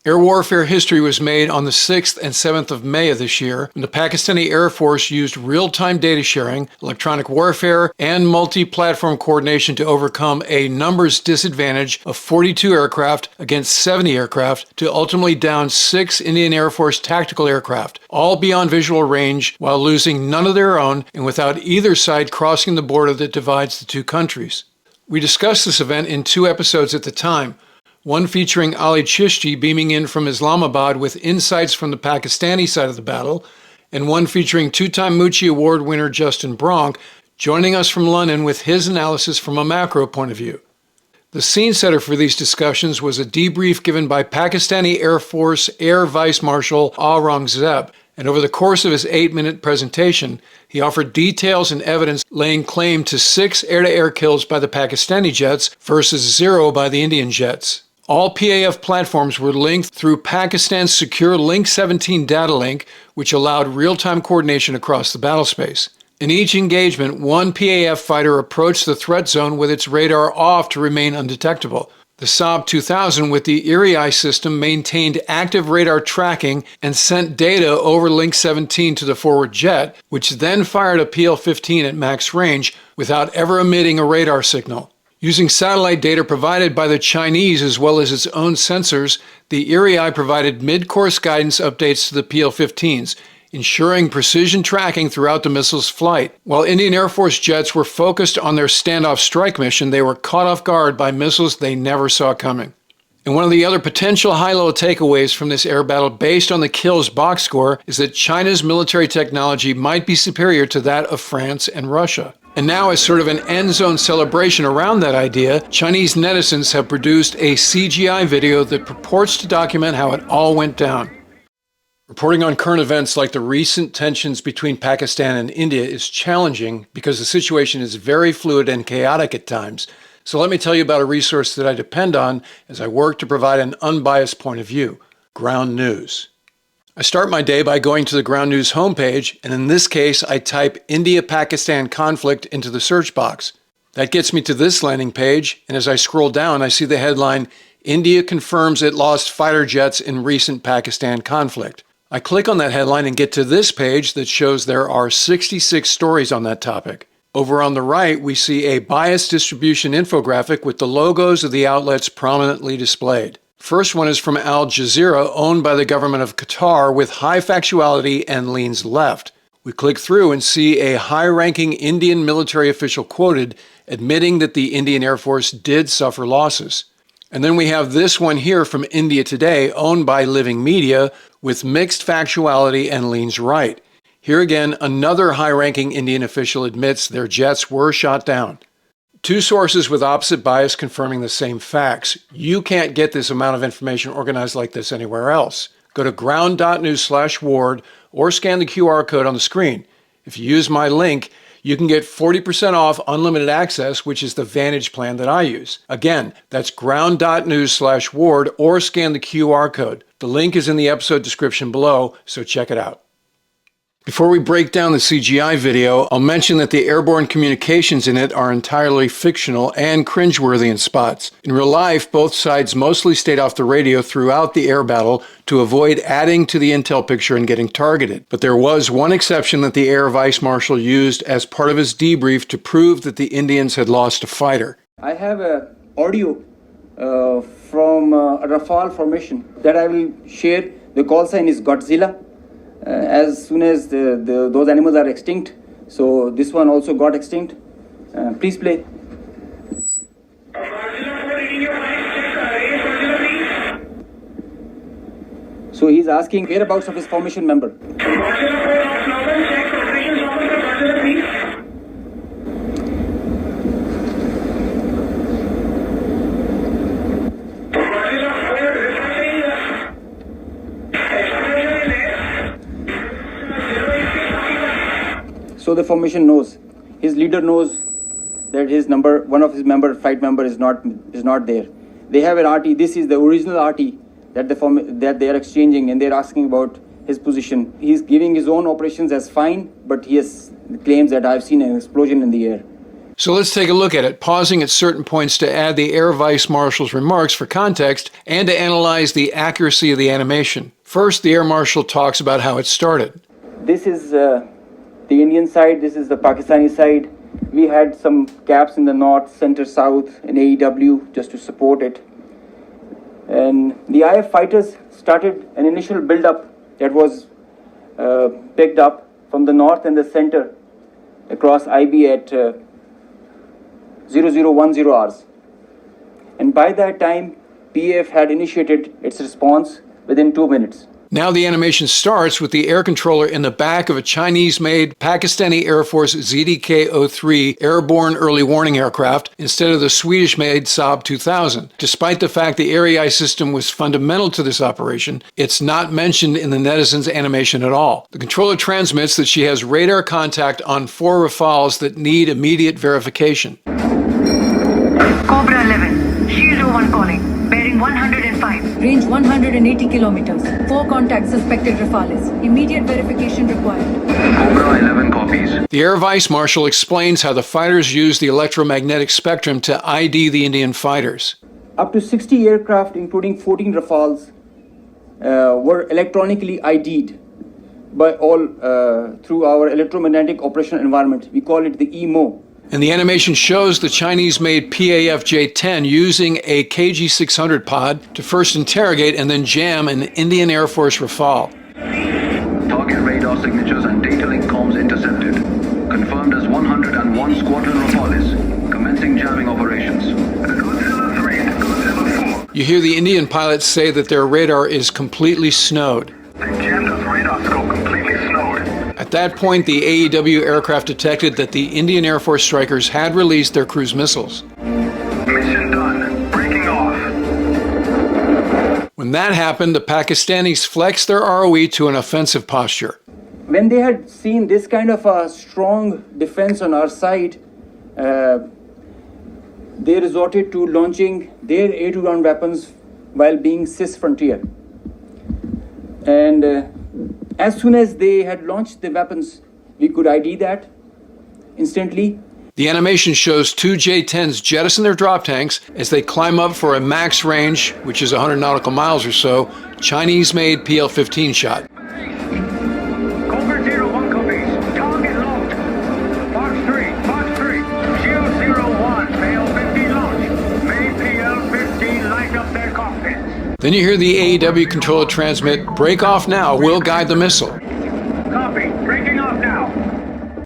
Air warfare history was made on the 6th and 7th of May of this year, when the Pakistani Air Force used real-time data sharing, electronic warfare, and multi-platform coordination to overcome a numbers disadvantage of 42 aircraft against 70 aircraft to ultimately down 6 Indian Air Force tactical aircraft, all beyond visual range while losing none of their own and without either side crossing the border that divides the two countries. We discussed this event in 2 episodes at the time, one featuring Ali Chishti beaming in from Islamabad with insights from the Pakistani side of the battle, and one featuring 2-time Mooch Award winner Justin Bronk joining us from London with his analysis from a macro point of view. The scene setter for these discussions was a debrief given by Pakistani Air Force Air Vice Marshal Aurangzeb, and over the course of his 8-minute presentation, he offered details and evidence laying claim to 6 air-to-air kills by the Pakistani jets versus 0 by the Indian jets. All PAF platforms were linked through Pakistan's secure Link 17 data link, which allowed real-time coordination across the battlespace. In each engagement, one PAF fighter approached the threat zone with its radar off to remain undetectable. The Saab 2000 with the Iri system maintained active radar tracking and sent data over Link 17 to the forward jet, which then fired a PL-15 at max range without ever emitting a radar signal. Using satellite data provided by the Chinese as well as its own sensors, the Iri provided mid-course guidance updates to the PL-15s, ensuring precision tracking throughout the missile's flight. While Indian Air Force jets were focused on their standoff strike mission, they were caught off guard by missiles they never saw coming. And one of the other potential high-level takeaways from this air battle based on the kills box score is that China's military technology might be superior to that of France and Russia. And now, as sort of an end zone celebration around that idea, Chinese netizens have produced a CGI video that purports to document how it all went down. Reporting on current events like the recent tensions between Pakistan and India is challenging because the situation is very fluid and chaotic at times. So let me tell you about a resource that I depend on as I work to provide an unbiased point of view: Ground News. I start my day by going to the Ground News homepage, and in this case, I type India-Pakistan conflict into the search box. That gets me to this landing page, and as I scroll down, I see the headline, India confirms it lost fighter jets in recent Pakistan conflict. I click on that headline and get to this page that shows there are 66 stories on that topic. Over on the right, we see a bias distribution infographic with the logos of the outlets prominently displayed. First one is from Al Jazeera, owned by the government of Qatar, with high factuality and leans left. We click through and see a high-ranking Indian military official quoted, admitting that the Indian Air Force did suffer losses. And then we have this one here from India Today, owned by Living Media, with mixed factuality and leans right. Here again, another high-ranking Indian official admits their jets were shot down. 2 sources with opposite bias confirming the same facts. You can't get this amount of information organized like this anywhere else. Go to ground.news/ward or scan the QR code on the screen. If you use my link, you can get 40% off unlimited access, which is the Vantage plan that I use. Again, that's ground.news/ward or scan the QR code. The link is in the episode description below, so check it out. Before we break down the CGI video, I'll mention that the airborne communications in it are entirely fictional and cringeworthy in spots. In real life, both sides mostly stayed off the radio throughout the air battle to avoid adding to the intel picture and getting targeted. But there was one exception that the Air Vice Marshal used as part of his debrief to prove that the Indians had lost a fighter. I have an audio from a Rafale formation that I will share. The call sign is Godzilla. As soon as those animals are extinct, so this one also got extinct. Please play. So he's asking whereabouts of his formation member. So the formation knows, his leader knows that his number, one of his flight member is not there. They have an RT. This is the original RT that they are exchanging, and they're asking about his position. He's giving his own operations as fine, but he claims that I've seen an explosion in the air. So let's take a look at it, pausing at certain points to add the Air Vice Marshal's remarks for context and to analyze the accuracy of the animation. First, the Air Marshal talks about how it started. This is the Indian side, this is the Pakistani side. We had some gaps in the north, center, south in AEW just to support it. And the IF fighters started an initial build-up that was picked up from the north and the center across IB at 0010 hours. And by that time, PAF had initiated its response within 2 minutes. Now the animation starts with the air controller in the back of a Chinese-made Pakistani Air Force ZDK-03 airborne early warning aircraft instead of the Swedish-made Saab 2000. Despite the fact the AirEye system was fundamental to this operation, it's not mentioned in the netizens animation at all. The controller transmits that she has radar contact on 4 Rafales that need immediate verification. Cobra 11, Shield 01 calling. Bearing 105. Range 180 kilometers. 4 contacts suspected Rafales. Immediate verification required. Cobra 11 copies. The Air Vice Marshal explains how the fighters use the electromagnetic spectrum to ID the Indian fighters. Up to 60 aircraft, including 14 Rafales, were electronically ID'd by all through our electromagnetic operational environment. We call it the EMO. And the animation shows the Chinese-made PAF J-10 using a KG-600 pod to first interrogate and then jam an Indian Air Force Rafale. Target radar signatures and data link comms intercepted. Confirmed as 101 Squadron Rafales. Commencing jamming operations. Godzilla 3 to Godzilla 4. You hear the Indian pilots say that their radar is completely snowed. The jammed radar scope completely snowed. At that point, the AEW aircraft detected that the Indian Air Force strikers had released their cruise missiles. Mission done. Breaking off. When that happened, the Pakistanis flexed their ROE to an offensive posture. When they had seen this kind of a strong defense on our side, they resorted to launching their air-to-ground weapons while being cis-frontier. And as soon as they had launched the weapons, we could ID that instantly. The animation shows 2 J-10s jettison their drop tanks as they climb up for a max range, which is 100 nautical miles or so, Chinese-made PL-15 shot. Cobra 01 copies. Target locked. Fox 3. Shield 01. PL-15 launch. May PL-15 light up their cockpits. Then you hear the AEW controller transmit, "Break off now, we'll guide the missile." Copy. Breaking off now.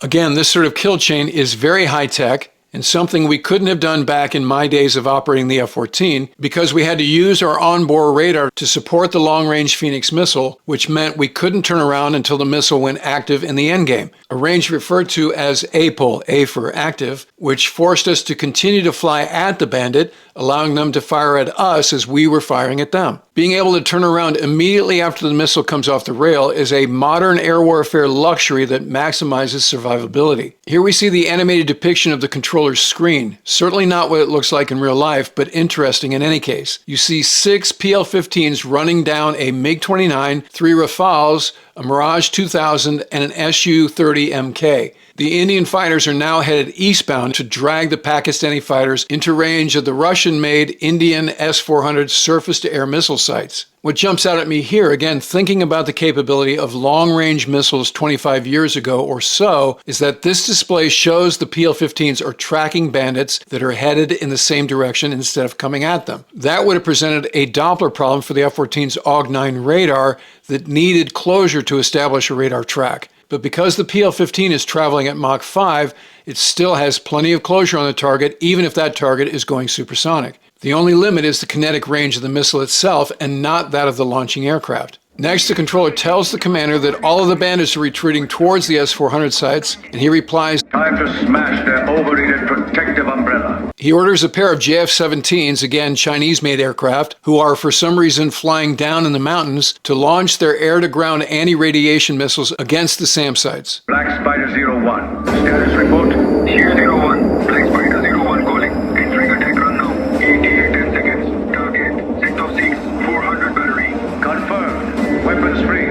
Again, this sort of kill chain is very high-tech and something we couldn't have done back in my days of operating the F-14 because we had to use our onboard radar to support the long-range Phoenix missile, which meant we couldn't turn around until the missile went active in the endgame, a range referred to as APOL, A for active, which forced us to continue to fly at the bandit, allowing them to fire at us as we were firing at them. Being able to turn around immediately after the missile comes off the rail is a modern air warfare luxury that maximizes survivability. Here we see the animated depiction of the controller's screen. Certainly not what it looks like in real life, but interesting in any case. You see 6 PL-15s running down a MiG-29, 3 Rafales, a Mirage 2000, and an Su-30 MK. The Indian fighters are now headed eastbound to drag the Pakistani fighters into range of the Russian-made Indian S-400 surface-to-air missile sites. What jumps out at me here, again, thinking about the capability of long-range missiles 25 years ago or so, is that this display shows the PL-15s are tracking bandits that are headed in the same direction instead of coming at them. That would have presented a Doppler problem for the F-14's AUG-9 radar that needed closure to establish a radar track. But because the PL-15 is traveling at Mach 5, it still has plenty of closure on the target, even if that target is going supersonic. The only limit is the kinetic range of the missile itself and not that of the launching aircraft. Next, the controller tells the commander that all of the bandits are retreating towards the S-400 sites, and he replies, "Time to smash their overrated protective umbrella." He orders a pair of JF-17s, again Chinese-made aircraft, who are for some reason flying down in the mountains, to launch their air-to-ground anti-radiation missiles against the SAM sites. Black Spider 01. Status report. Shield 01. Black Spider 01 calling. Entering attack run now. 88 seconds. Target. Sector 6. 400 battery. Confirmed. Weapons free.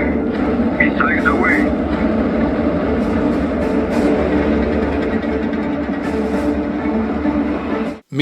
Missiles away.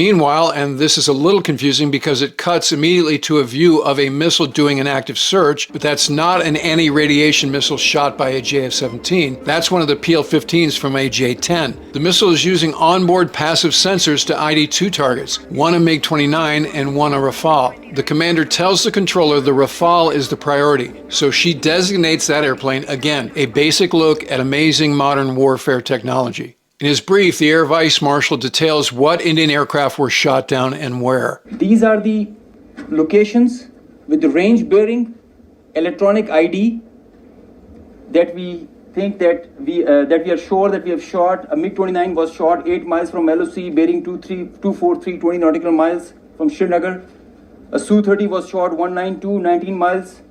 Meanwhile, and this is a little confusing because it cuts immediately to a view of a missile doing an active search, but that's not an anti-radiation missile shot by a JF-17. That's one of the PL-15s from a J-10. The missile is using onboard passive sensors to ID two targets, one a MiG-29 and one a Rafale. The commander tells the controller the Rafale is the priority, so she designates that airplane again, a basic look at amazing modern warfare technology. In his brief, the Air Vice Marshal details what Indian aircraft were shot down and where. These are the locations with the range bearing, electronic ID that we think that we are sure that we have shot. A MiG-29 was shot 8 miles from LOC, bearing 24320 nautical miles from Srinagar. A Su-30 was shot 192, 19 miles,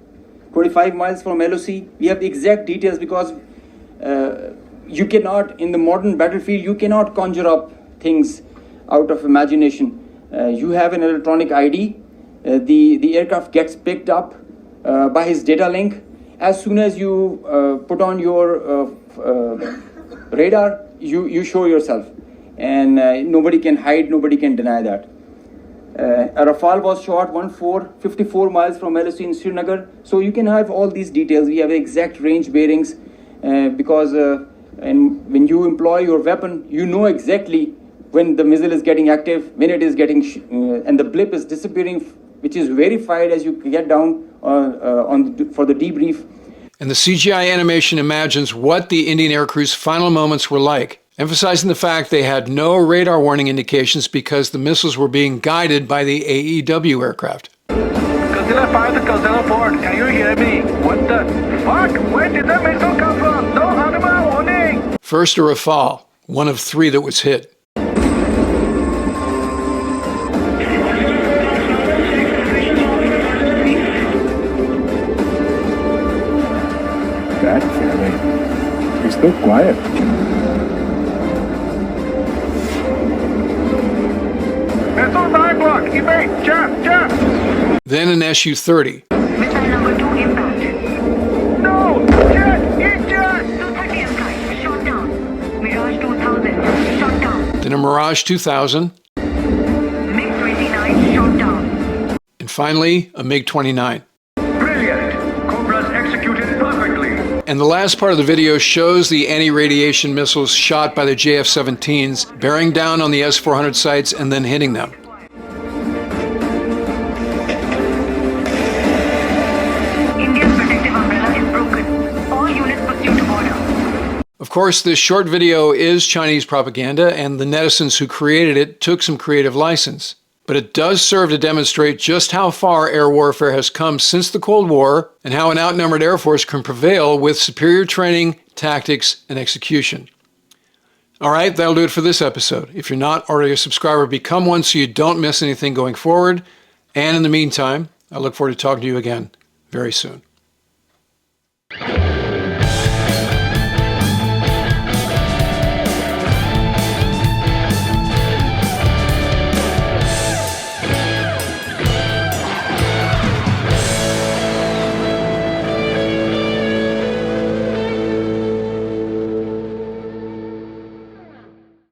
25 miles from LOC. We have the exact details because you cannot, in the modern battlefield, you cannot conjure up things out of imagination. You have an electronic ID. The aircraft gets picked up by his data link. As soon as you put on your radar, you show yourself. And nobody can hide, nobody can deny that. A Rafale was shot 54 miles from LOC in Srinagar. So you can have all these details. We have exact range bearings because and when you employ your weapon, you know exactly when the missile is getting active, when it is getting, and the blip is disappearing, which is verified as you get down for the debrief. And the CGI animation imagines what the Indian aircrew's final moments were like, emphasizing the fact they had no radar warning indications because the missiles were being guided by the AEW aircraft. Concealer 5 to Concealer 4, can you hear me? What the fuck? Where did that missile come from? No audible warning! First, a Rafale, one of 3 that was hit. That Carrie, he's still quiet. Missile 9 block, evade, jump! Then an Su-30. Missile number 2 impact. No! Jet! Jet! 230 sky, shot down. Mirage 2000, shot down. Then a Mirage 2000. MiG-29, shot down. And finally, a MiG-29. Brilliant! Cobras executed perfectly. And the last part of the video shows the anti-radiation missiles shot by the JF-17s, bearing down on the S-400 sites and then hitting them. India's protective umbrella is broken. All units proceed to border. Of course, this short video is Chinese propaganda, and the netizens who created it took some creative license. But it does serve to demonstrate just how far air warfare has come since the Cold War and how an outnumbered Air Force can prevail with superior training, tactics, and execution. All right, that'll do it for this episode. If you're not already a subscriber, become one so you don't miss anything going forward. And in the meantime, I look forward to talking to you again very soon.